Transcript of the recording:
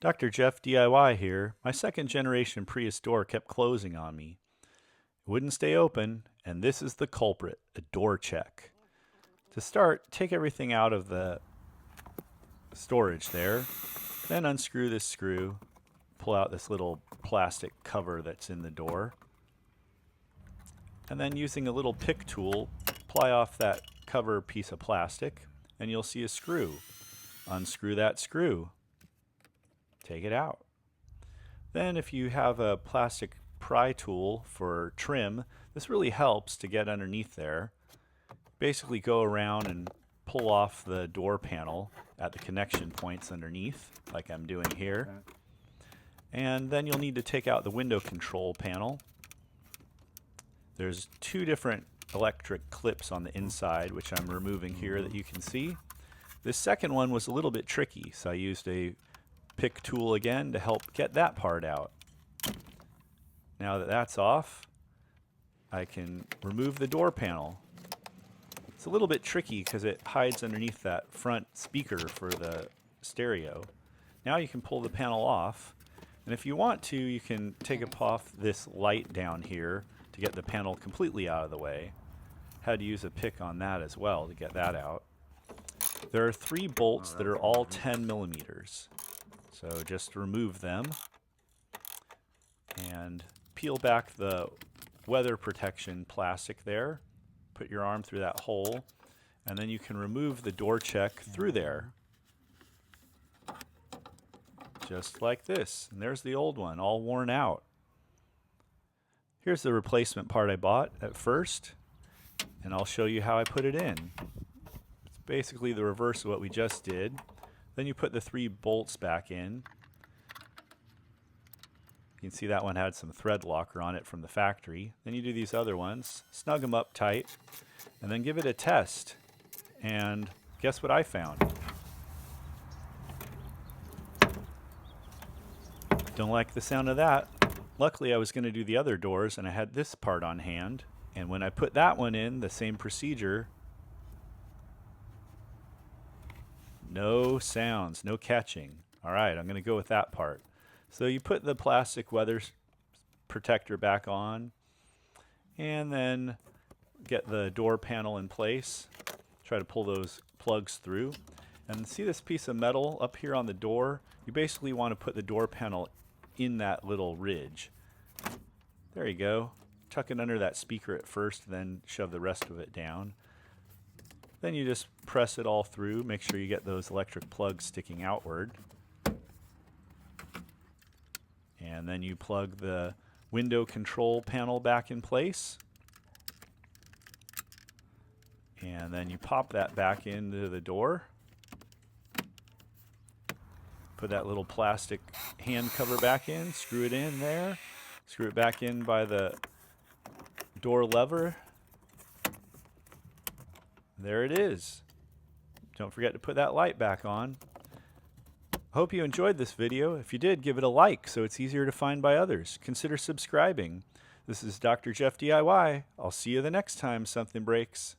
Dr. Jeff DIY here. My second generation Prius door kept closing on me. It wouldn't stay open, and this is the culprit, a door check. To start, take everything out of the storage there, then unscrew this screw, pull out this little plastic cover that's in the door, and then using a little pick tool, ply off that cover piece of plastic, and you'll see a screw. Unscrew that screw. Take it out. Then if you have a plastic pry tool for trim, this really helps to get underneath there. Basically go around and pull off the door panel at the connection points underneath, like I'm doing here. And then you'll need to take out the window control panel. There's two different electric clips on the inside, which I'm removing here that you can see. This second one was a little bit tricky, so I used a pick tool again to help get that part out. Now that that's off, I can remove the door panel. It's a little bit tricky because it hides underneath that front speaker for the stereo. Now you can pull the panel off, and if you want to, you can take off this light down here to get the panel completely out of the way. Had to use a pick on that as well to get that out. There are 3 bolts that are all 10 millimeters. So just remove them and peel back the weather protection plastic there. Put your arm through that hole, and then you can remove the door check through there. Just like this. And there's the old one, all worn out. Here's the replacement part I bought at first, and I'll show you how I put it in. It's basically the reverse of what we just did. Then you put the 3 bolts back in. You can see that one had some thread locker on it from the factory. Then you do these other ones, snug them up tight, and then give it a test. And guess what I found? Don't like the sound of that. Luckily I was going to do the other doors and I had this part on hand. And when I put that one in, the same procedure, no sounds, no catching. All right, I'm going to go with that part. So you put the plastic weather protector back on and then get the door panel in place. Try to pull those plugs through. And see this piece of metal up here on the door? You basically want to put the door panel in that little ridge. There you go. Tuck it under that speaker at first, then shove the rest of it down. Then you just press it all through. Make sure you get those electric plugs sticking outward. And then you plug the window control panel back in place. And then you pop that back into the door. Put that little plastic hand cover back in, screw it in there. Screw it back in by the door lever. There it is. Don't forget to put that light back on. Hope you enjoyed this video. If you did, give it a like so it's easier to find by others. Consider subscribing. This is Dr. Jeff DIY. I'll see you the next time something breaks.